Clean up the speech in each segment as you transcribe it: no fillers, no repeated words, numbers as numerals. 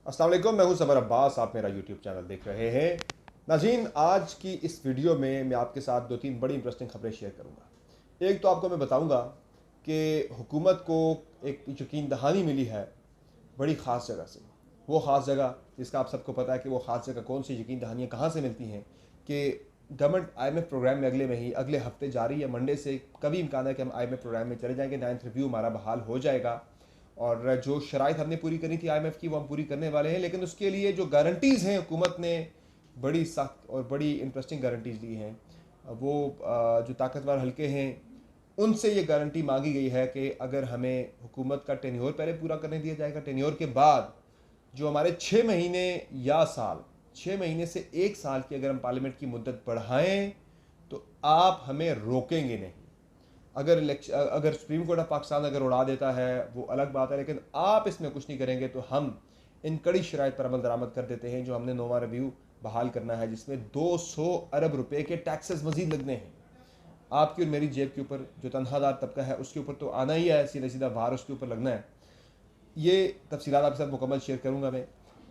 अस्सलाम वालेकुम, मैं हूं समर अब्बास। आप मेरा यूट्यूब चैनल देख रहे हैं। नाज़रीन, आज की इस वीडियो में मैं आपके साथ दो तीन बड़ी इंटरेस्टिंग खबरें शेयर करूंगा। एक तो आपको मैं बताऊंगा कि हुकूमत को एक यकीन दहानी मिली है बड़ी ख़ास जगह से। वो ख़ास जगह जिसका आप सबको पता है कि वो ख़ास जगह कौन सी, यकीन दहानियाँ कहाँ से मिलती हैं कि गवर्नमेंट IMF प्रोग्राम में अगले हफ्ते जारी है। मंडे से कभी इम्कान है कि हम IMF प्रोग्राम में चले जाएंगे। 9th रिव्यू हमारा बहाल हो जाएगा और जो शराइत हमने पूरी करनी थी IMF की वो हम पूरी करने वाले हैं। लेकिन उसके लिए जो गारंटीज़ हैं हुकूमत ने बड़ी सख्त और बड़ी इंटरेस्टिंग गारंटीज़ दी हैं। वो जो ताकतवर हल्के हैं उनसे ये गारंटी मांगी गई है कि अगर हमें हुकूमत का टेन्योर पहले पूरा करने दिया जाएगा, टेन्योर के बाद जो हमारे 6 महीने या साल, 6 महीने से 1 साल की अगर हम पार्लियामेंट की मुद्दत बढ़ाएं तो आप हमें रोकेंगे नहीं। अगर सुप्रीम कोर्ट ऑफ पाकिस्तान अगर उड़ा देता है वो अलग बात है, लेकिन आप इसमें कुछ नहीं करेंगे तो हम इन कड़ी शराइत पर अमल दरामद कर देते हैं। जो हमने नोवा रिव्यू बहाल करना है जिसमें 200 अरब रुपए के टैक्सेस मजीद लगने हैं आपकी और मेरी जेब के ऊपर। जो तनख्वाहदार तबका है उसके ऊपर तो आना ही है, सीधा सीधा भार उसके ऊपर लगना है। ये तफसीलात आपके साथ मुकम्मल शेयर करूंगा मैं।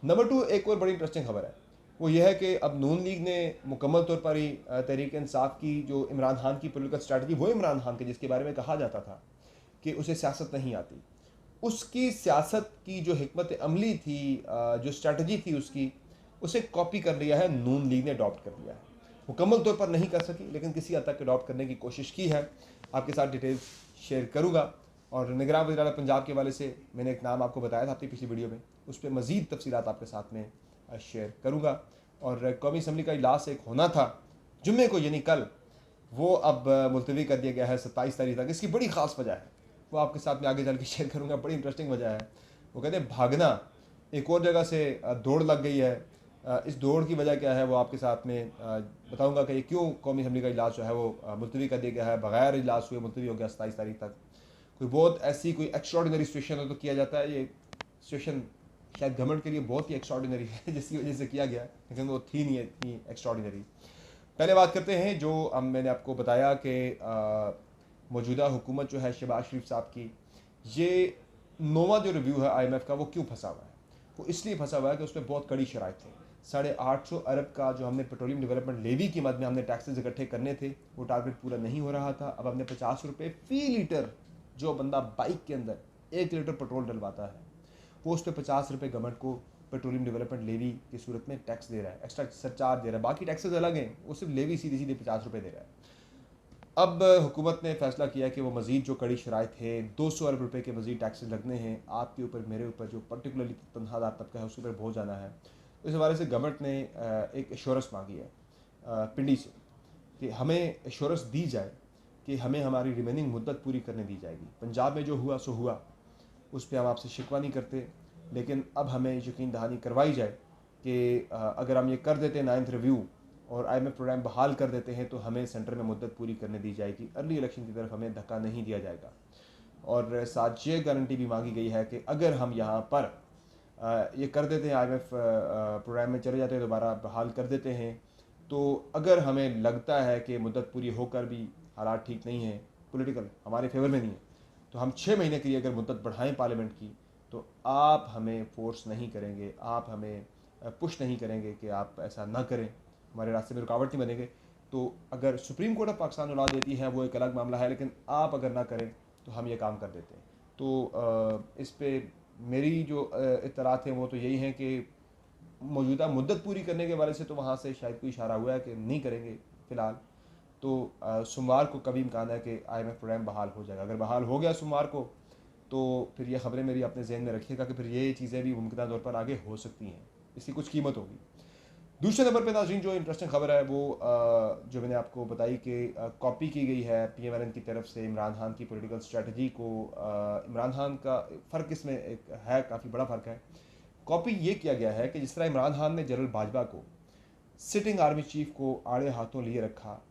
नंबर 2, एक और बड़ी इंटरेस्टिंग खबर है। वो ये है कि अब नून लीग ने मुकम्मल तौर पर ही तहरीक इंसाफ की जो इमरान खान की पोलिटिकल स्ट्रैटजी, वो इमरान खान के जिसके बारे में कहा जाता था कि उसे सियासत नहीं आती, उसकी सियासत की जो हिकमत अमली थी, जो स्ट्रैटजी थी उसकी, उसे कॉपी कर लिया है। नून लीग ने अडॉप्ट कर लिया है। मुकम्मल तौर पर नहीं कर सकी लेकिन किसी हद तक अडॉप्ट करने की कोशिश की है। आपके साथ डिटेल्स शेयर करूँगा। और निगरान वज़ीर आला पंजाब के हवाले से मैंने एक नाम आपको बताया था अपनी पिछली वीडियो में, उस पर मज़ीद तफसीलात आपके साथ में शेयर करूँगा। और कौमी असम्बली का इजलास एक होना था जुम्मे को, यानी कल, वो अब मुलतवी कर दिया गया है 27 तारीख तक। इसकी बड़ी ख़ास वजह है, वो आपके साथ में आगे चल के शेयर करूँगा। बड़ी इंटरेस्टिंग वजह है। वो कहते हैं भागना, एक और जगह से दौड़ लग गई है। इस दौड़ की वजह क्या है वो आपके साथ में बताऊँगा कि क्यों कौमी असम्बली का इजलास जो है वो मुलतवी कर दिया गया है, बगैर इजलास हुए मुलतवी हो गया 27 तारीख तक। कोई बहुत ऐसी कोई एक्स्ट्रॉर्डिनरी सिचुएशन हो तो किया जाता है। ये सिचुएशन शायद गवर्नमेंट के लिए बहुत ही एक्स्ट्रॉर्डिनरी है जिसकी वजह से किया गया, लेकिन वो थी नहीं इतनी एक्स्ट्रॉर्डिनरी। पहले बात करते हैं जो मैंने आपको बताया कि मौजूदा हुकूमत जो है शहबाज शरीफ साहब की, ये नोवा जो रिव्यू है IMF का वो क्यों फंसा हुआ है। वो इसलिए फंसा हुआ है कि उसमें बहुत कड़ी शराइत थी। 850 अरब का जो हमने पेट्रोलियम डेवलपमेंट लेवी की मद में हमने टैक्सेस इकट्ठे करने थे वो टारगेट पूरा नहीं हो रहा था। अब हमने 50 रुपये फ़ी लीटर, जो बंदा बाइक के अंदर 1 लीटर पेट्रोल डलवाता है वो उस पर 50 रुपये गवर्नमेंट को पेट्रोलियम डेवलपमेंट लेवी की सूरत में टैक्स दे रहा है, एक्स्ट्रा सरचार्ज दे रहा है। बाकी टैक्सेस अलग हैं, वो सिर्फ लेवी सीधे सीधे 50 रुपये दे रहा है। अब हुकूमत ने फैसला किया कि वो मज़ीद जो कड़ी शराइत है, 200 अरब रुपये के मज़ीद टैक्सेस लगने हैं आपके ऊपर, मेरे ऊपर, जो पर्टिकुलरली तनख्वाहदार तबका है उसके ऊपर बहुत जाना है। तो इस हवाले से गवर्नमेंट ने एक एश्योरेंस मांगी है पिंडी से कि हमें एश्योरेंस दी जाए कि हमें हमारी रिमेनिंग मुद्दत पूरी करने दी जाएगी। पंजाब में जो हुआ सो हुआ, उस पर हम आपसे शिकवा नहीं करते, लेकिन अब हमें यकीन दहानी करवाई जाए कि अगर हम ये कर देते हैं 9th रिव्यू और IMF प्रोग्राम बहाल कर देते हैं तो हमें सेंटर में मुद्दत पूरी करने दी जाएगी, अर्ली इलेक्शन की तरफ हमें धक्का नहीं दिया जाएगा। और साथ ये गारंटी भी मांगी गई है कि अगर हम यहाँ पर ये कर देते हैं, IMF प्रोग्राम में चले जाते हैं, दोबारा बहाल कर देते हैं, तो अगर हमें लगता है कि मुद्दत पूरी होकर भी हालात ठीक नहीं है, पॉलिटिकल हमारे फेवर में नहीं है, तो हम 6 महीने के लिए अगर मुद्दत बढ़ाएं पार्लियामेंट की तो आप हमें फोर्स नहीं करेंगे, आप हमें पुश नहीं करेंगे कि आप ऐसा ना करें, हमारे रास्ते में रुकावट नहीं बनेंगे। तो अगर सुप्रीम कोर्ट ऑफ पाकिस्तान उड़ा देती है वो एक अलग मामला है, लेकिन आप अगर ना करें तो हम ये काम कर देते हैं। तो इस पर मेरी जो इत्तलात हैं वो तो यही हैं कि मौजूदा मुद्दत पूरी करने के वाले से तो वहाँ से शायद कोई इशारा हुआ है कि नहीं करेंगे फ़िलहाल। तो सोमवार को कभी इम्कान है कि IMF प्रोग्राम बहाल हो जाएगा। अगर बहाल हो गया सोमवार को तो फिर ये खबरें मेरी अपने जहन में रखिएगा कि फिर ये चीज़ें भी मुमकिन तौर पर आगे हो सकती हैं, इसकी कुछ कीमत होगी। दूसरे नंबर पे नाज़रीन जो इंटरेस्टिंग खबर है वो जो मैंने आपको बताई कि कॉपी की गई है PMLN की तरफ से इमरान खान की पॉलिटिकल स्ट्रेटजी को। इमरान खान का फ़र्क इसमें एक है, काफ़ी बड़ा फ़र्क है। कॉपी ये किया गया है कि जिस तरह इमरान खान ने जनरल बाजवा को, सिटिंग आर्मी चीफ को आड़े हाथों लिए रखा,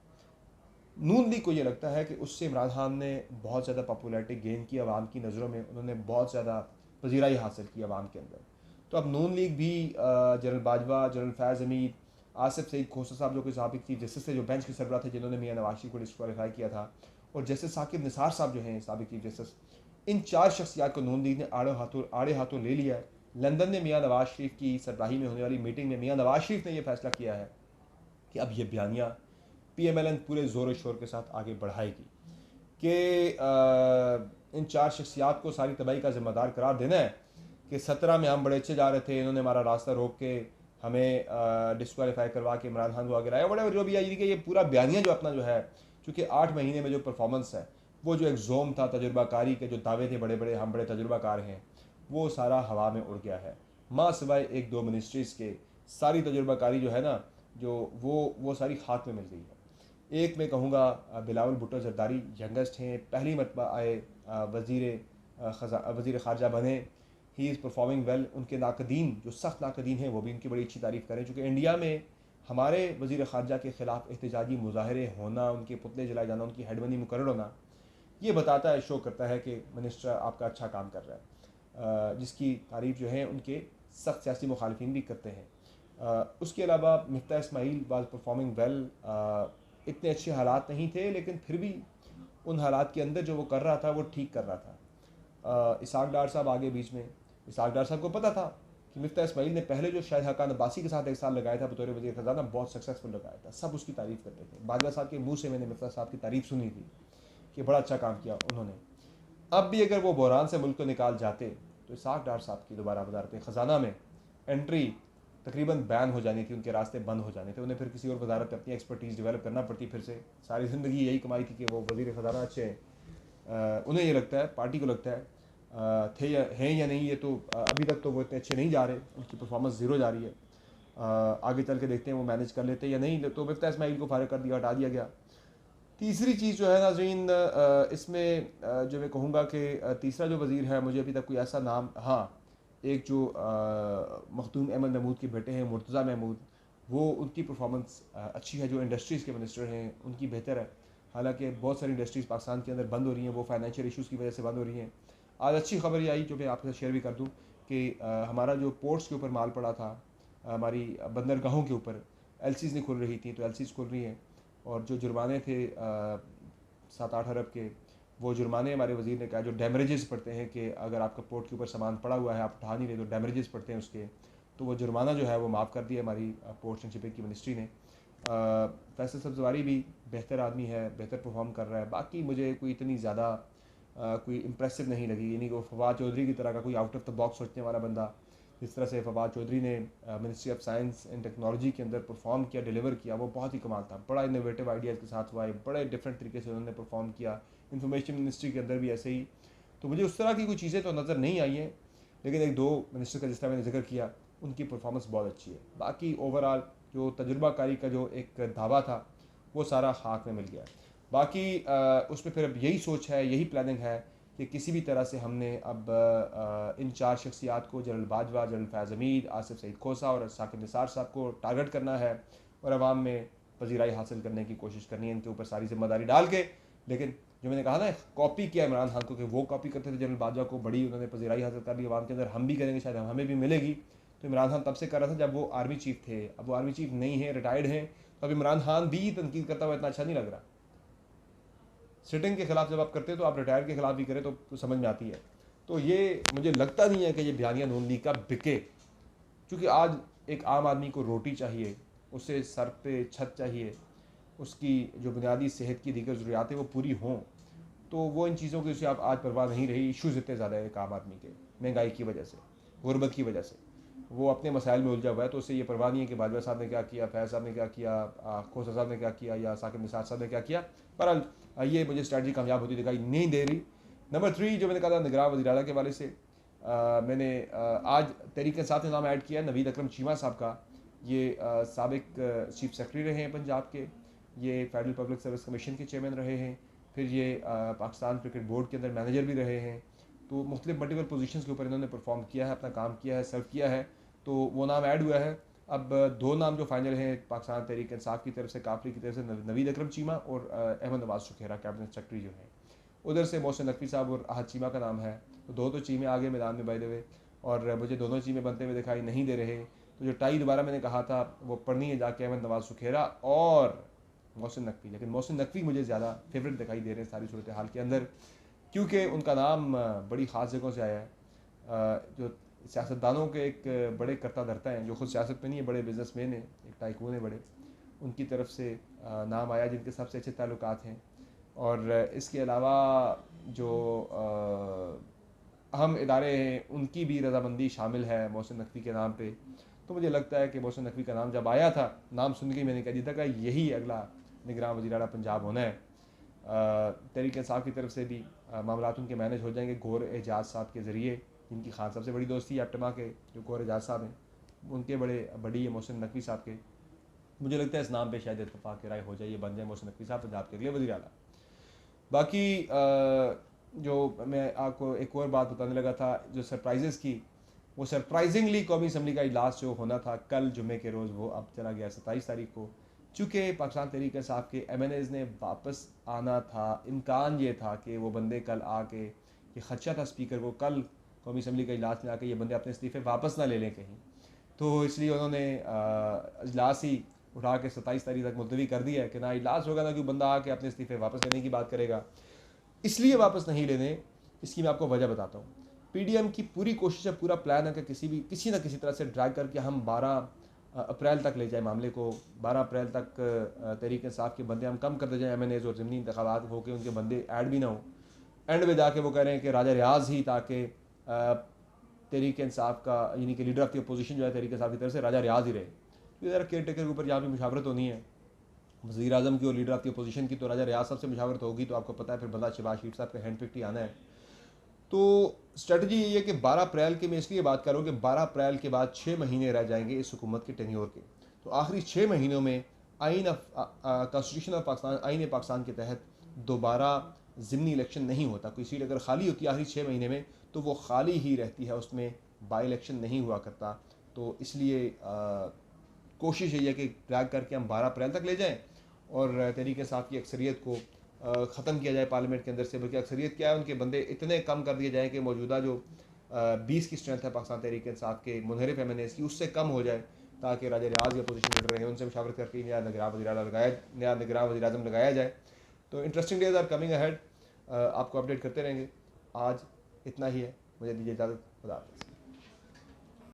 नून लीग को ये लगता है कि उससे इमरान खान ने बहुत ज़्यादा पॉपुलैरिटी गेन की आवाम की नज़रों में, उन्होंने बहुत ज़्यादा पजीराई हासिल की आवाम के अंदर। तो अब नून लीग भी जनरल बाजवा, जनरल फैज़ हमीद, आसिफ सईद खोसा साहब जो कि साबिक चीफ जस्टिस थे, जो बेंच के सरबराह थे जिन्होंने मियां नवाज शरीफ को डिस्क्वालीफाई किया था, और जस्टिस साकिब निसार साहब जो हैं साबिक चीफ जस्टिस, इन 4 शख्सियात को नून लीग ने आड़े हाथों ले लिया है लंदन में मियाँ नवाज शरीफ की सरबराही में होने वाली मीटिंग में मियाँ नवाज शरीफ ने यह फैसला किया है कि अब ये बयानिया PMLN पूरे ज़ोर शोर के साथ आगे बढ़ाएगी कि इन 4 शख्सियात को सारी तबाही का ज़िम्मेदार करार देना है कि 17 में हम बड़े अच्छे जा रहे थे, इन्होंने हमारा रास्ता रोक के हमें डिस्क्वालीफाई करवा के इमरान खान को आगे लाया, बड़े जो भी आई कि ये पूरा बयानिया जो अपना जो है, चूँकि 8 महीने में जो परफॉर्मेंस है, वो जो एक जोम था तजुर्बाकारी के, जो दावे थे बड़े बड़े हम बड़े तजुर्बाकार हैं, वो सारा हवा में उड़ गया है। माँ सिवाय 1-2 मिनिस्ट्रीज़ के सारी तजुर्बाकारी जो है ना, जो वो सारी खाक में मिल गई है। एक मैं कहूँगा बिलावल भुट्टो जरदारी यंगेस्ट हैं, पहली मरतबा आए वज़ीर ख़ारजा बने। He is performing well. उनके नाकदीन जो सख्त नाकदीन हैं वो भी उनकी बड़ी अच्छी तारीफ़ करें, चूँकि इंडिया में हमारे वज़ीर ख़ारजा के ख़िलाफ़ एहतजाजी मुज़ाहरे होना, उनके पुतले जलाए जाना, उनकी हेडबंदी मुकर्रर होना, ये बताता है, शो करता है कि मिनिस्टर आपका अच्छा काम कर रहा है, जिसकी तारीफ़ जो है उनके सख्त सियासी मुखालिफिन भी करते हैं। उसके अलावा Miftah Ismail was performing well. इतने अच्छे हालात नहीं थे, लेकिन फिर भी उन हालात के अंदर जो वो कर रहा था वो ठीक कर रहा था। इसाक डार साहब आगे बीच में, इसाक डार साहब को पता था कि मिफ्ता इस्माइल ने पहले जो शाहिद हक़ान अब्बासी के साथ 1 साल लगाया था बतौर वज़ीर ख़ज़ाना, बहुत सक्सेसफुल लगाया था, सब उसकी तारीफ़ करते थे। बाजवा साहब के मुँह से मैंने मिफ्ता साहब की तारीफ़ सुनी थी कि बड़ा अच्छा काम किया उन्होंने। अब भी अगर वो बहरान से मुल्क को निकाल जाते तो इसाक डार साहब की दोबारा वज़ारत ख़ज़ाना में एंट्री तकरीबन बैन हो जानी थी, उनके रास्ते बंद हो जाने थे, उन्हें फिर किसी और वजारत में अपनी एक्सपर्टीज़ डेवलप करना पड़ती। फिर से सारी ज़िंदगी यही कमाई थी कि वो वज़ीर ख़ज़ाना अच्छे हैं। उन्हें ये लगता है, पार्टी को लगता है, थे या हैं या नहीं, ये तो अभी तक तो वो इतने अच्छे नहीं जा रहे, उनकी परफॉर्मेंस ज़ीरो जा रही है। आगे चल के देखते हैं वो मैनेज कर लेते या नहीं। तो मिफ्ता इस्माइल को फारिग कर दिया, हटा दिया गया। तीसरी चीज़ जो है नाज़रीन, इसमें जो मैं कहूँगा कि तीसरा जो वज़ीर है, मुझे अभी तक कोई ऐसा नाम, हाँ, एक जो मखदूम अहमद महमूद के बेटे हैं मुर्तज़ा महमूद, वो उनकी परफॉर्मेंस अच्छी है। जो इंडस्ट्रीज़ के मिनिस्टर हैं उनकी बेहतर है। हालांकि बहुत सारी इंडस्ट्रीज़ पाकिस्तान के अंदर बंद हो रही हैं, वो फाइनेंशियल इशूज़ की वजह से बंद हो रही हैं। आज अच्छी खबर ये आई जो मैं आपके साथ शेयर भी कर दूँ कि हमारा जो पोर्ट्स के ऊपर माल पड़ा था, हमारी बंदरगाहों के ऊपर LCs नहीं खुल रही थी, तो LCs खुल रही हैं। और जो जुर्माने थे 7-8 अरब के, वो जुर्माने हमारे वज़ीर ने कहा, जो डैमरेजेस पड़ते हैं कि अगर आपका पोर्ट के ऊपर सामान पड़ा हुआ है, आप उठा नहीं रहे, तो डैमरेजेस पड़ते हैं उसके, तो वो जुर्माना जो है वो माफ़ कर दिया हमारी पोर्ट्स एंड शिपिंग की मिनिस्ट्री ने। फैसल सब्ज़वारी भी बेहतर आदमी है, बेहतर परफॉर्म कर रहा है। बाकी मुझे कोई इतनी ज़्यादा कोई इम्प्रेसिव नहीं लगी, यानी कि फवाद चौधरी की तरह का कोई आउट ऑफ द बॉक्स सोचने वाला बंदा, जिस तरह से फवाद चौधरी ने ministry of science and technology के अंदर परफॉर्म किया, डिलीवर किया, वो बहुत ही कमाल था। बड़ा इनोवेटिव आइडियाज़ के साथ हुआ है, बड़े डिफरेंट तरीके से उन्होंने परफॉर्म किया। इंफॉर्मेशन मिनिस्ट्री के अंदर भी ऐसे ही। तो मुझे उस तरह की कोई चीज़ें तो नज़र नहीं आई हैं, लेकिन 1-2 मिनिस्टर का जिस तरह मैंने जिक्र किया, उनकी परफॉर्मेंस बहुत अच्छी है। बाकी ओवरऑल जो तजुर्बाकारी का जो एक दावा था वो सारा खाक में मिल गया। बाकी उसमें फिर अब यही सोच है, यही प्लानिंग है कि किसी भी तरह से हमने अब इन 4 शख्सियात को, जनरल बाजवा, जनरल फैज़ हमीद, आसिफ सईद खोसा और साकिब निसार साहब को टारगेट करना है और अवाम में पजीराई हासिल करने की कोशिश करनी है, इनके ऊपर सारी जिम्मेदारी डाल के। लेकिन जो मैंने कहा ना, कॉपी किया इमरान खान को, कि वो कॉपी करते थे जनरल बाजवा को, बड़ी उन्होंने पजीराई हासिल कर ली अवाम के अंदर, हम भी करेंगे, शायद हमें भी मिलेगी। तो इमरान खान तब से कर रहा था जब वो आर्मी चीफ थे, अब वो आर्मी चीफ नहीं है, रिटायर्ड हैं, तो अब इमरान खान भी तनकीद करता हुआ इतना अच्छा नहीं लग रहा। सिटिंग के खिलाफ जब आप करते हो तो आप रिटायर के खिलाफ भी करें तो समझ में आती है। तो ये मुझे लगता नहीं है कि ये बयानिया नून लीग का बिके, क्योंकि आज एक आम आदमी को रोटी चाहिए, उसे सर पे छत चाहिए, उसकी जो बुनियादी सेहत की दीगर ज़रूरियात वो पूरी हों, तो वो इन चीज़ों की उसे आप आज परवाह नहीं रही। इशूज़ इतने ज़्यादा है एक आम आदमी के, महंगाई की वजह से, गुर्बत की वजह से, वो अपने मसाइल में उलझा हुआ है, तो उसे ये परवाह नहीं है कि बाजवा साहब ने क्या किया, फैज़ साहब ने क्या किया, खोसा साहब ने क्या किया, या साकिब निसार साहब ने क्या किया। बहरहाल ये मुझे स्ट्रैटेजी कामयाब होती दिखाई नहीं दे रही। नंबर 3 जो मैंने कहा था निगरान वज़ीर आला के हवाले से, मैंने आज तहरीक इंसाफ ने नाम ऐड किया नवीद अकरम चीमा साहब का। ये साबिक चीफ सेक्रेटरी रहे हैं पंजाब के, ये फेडरल पब्लिक सर्विस कमीशन के चेयरमैन रहे हैं, फिर ये पाकिस्तान क्रिकेट बोर्ड के अंदर मैनेजर भी रहे हैं। तो मुख्तलिफ मल्टीपल पोजीशंस के ऊपर इन्होंने परफॉर्म किया है, अपना काम किया है, सर्व किया है, तो वो नाम ऐड हुआ है। अब 2 नाम जो फाइनल हैं पाकिस्तान तहरीक इंसाफ की तरफ से, काफली की तरफ से नवीद अकरम चीमा और अहमद नवाज सुखेरा कैबिनेट सेक्रेटरी जो हैं। उधर से मोहसिन नकवी साहब और आहद चीमा का नाम है। तो 2 तो चीमें आगे मैदान में बैठे हुए, और मुझे दोनों चीमें बनते हुए दिखाई नहीं दे रहे। तो जो टाई दोबारा मैंने कहा था वो पढ़नी है जाके अहमद नवाज सुखेरा और मोहसिन नकवी, लेकिन मोहसिन नकवी मुझे ज़्यादा फेवरेट दिखाई दे रहे हैं सारी सूरत हाल के अंदर, क्योंकि उनका नाम बड़ी ख़ास जगहों से आया है। जो सियासतदानों के एक बड़े करता धरता हैं जो खुद सियासत में नहीं है, बड़े बिजनेसमैन हैं, एक टाइकून है बड़े, उनकी तरफ से नाम आया जिनके सबसे अच्छे ताल्लुकात हैं। और इसके अलावा जो अहम इदारे हैं उनकी भी रजामंदी शामिल है मोहसिन नकवी के नाम पे। तो मुझे लगता है कि मोहसिन नकवी का नाम जब आया था, नाम सुन के मैंने कह दिया था कि यही अगला निगरान वज़ीर आला पंजाब होना है। तहरीक इंसाफ की तरफ से भी मामलात उनके मैनेज हो जाएंगे गौर एजाज साहब के ज़रिए, जिनकी खान साहब से बड़ी दोस्ती है एप्टमा के, जो गौर एजाज साहब हैं उनके बड़ी है मोहसिन नकवी साहब के। मुझे लगता है इस नाम पे शायद इत्तफाक राय हो जाए, ये बन जाए मोहसिन नकवी साहब पंजाब के अगले वज़ीर आला। बाकी जो मैं आपको एक और बात बताने लगा था जो सरप्राइजेस की, वो सरप्राइजिंगली कौमी असम्बली का इजलास जो होना था कल जुमे के रोज़ वो अब चला गया 27 तारीख को। चूँकि पाकिस्तान तहरीक इंसाफ के MNAs ने वापस आना था, इम्कान ये था कि वो बंदे कल आके, ये खदशा था स्पीकर को कल कौमी असम्बली का इजलास में आके ये बंदे अपने इस्तीफ़े वापस ना ले लें कहीं, तो इसलिए उन्होंने इजलास ही उठा के 27 तारीख तक मुलतवी कर दिया है कि ना इजलास होगा ना कि बंदा आके अपने इस्तीफ़े वापस लेने की बात करेगा। इसलिए वापस नहीं लेने, इसकी मैं आपको वजह बताता हूँ। PDM की पूरी कोशिश है, पूरा प्लान है कि किसी ना किसी तरह से ड्रैग करके हम 12 अप्रैल तक ले जाए मामले को। 12 अप्रैल तक तहरीक इंसाफ के बंदे हम कम करते जाएँ, MNAs और ज़मीनी इंतखाबात हो के उनके बंदे ऐड भी ना हो। एंड में जाके वो कह रहे हैं कि राजा रियाज ही, ताकि तहरीक इंसाफ का यानी कि लीडर ऑफ द अपोजिशन जो है तहरीक इंसाफ की तरफ से राजा रियाज ही रहे। तो ज़रा केयर टेकर के ऊपर यहाँ भी मुशावरत होनी है, वज़ीर आज़म की और लीडर ऑफ द अपोजिशन की, तो राजा रियाज साहब से मुशावरत होगी, तो आपको पता है फिर बंदा शहबाज शरीफ साहब का हैंड पिक्ड ही आना है। तो स्ट्रेटजी यही है कि 12 अप्रैल की मैं इसलिए बात कर रहा हूँ कि 12 अप्रैल के बाद 6 महीने रह जाएंगे इस हुकूमत के टेन्योर के। तो आखिरी 6 महीनों में कॉन्स्टिट्यूशन ऑफ पाकिस्तान, आईन पाकिस्तान के तहत दोबारा ज़िमनी इलेक्शन नहीं होता। कोई सीट अगर खाली होती है आखिरी 6 महीने में तो वो खाली ही रहती है, उसमें बाई इलेक्शन नहीं हुआ करता। तो इसलिए कोशिश यही है कि ड्रैग करके हम 12 अप्रैल तक ले जाएँ और तहरीक इंसाफ की अक्सरियत को ख़त्म किया जाए पार्लियामेंट के अंदर से। बल्कि अक्सरियत क्या है, उनके बंदे इतने कम कर दिए जाए कि मौजूदा जो 20 की स्ट्रेंथ है पाकिस्तान तहरीक इंसाफ के मुनहरिफ MNAs की, उससे कम हो जाए, ताकि राजा रियाज की पोजीशन लीडर रहे, उनसे मुशावरत करके नया निगरान वज़ीर आज़म लगाया जाए। तो interesting days are coming ahead, आपको अपडेट करते रहेंगे। आज इतना ही है, मुझे दीजिए इजाज़त, खुदा हाफ़िज़।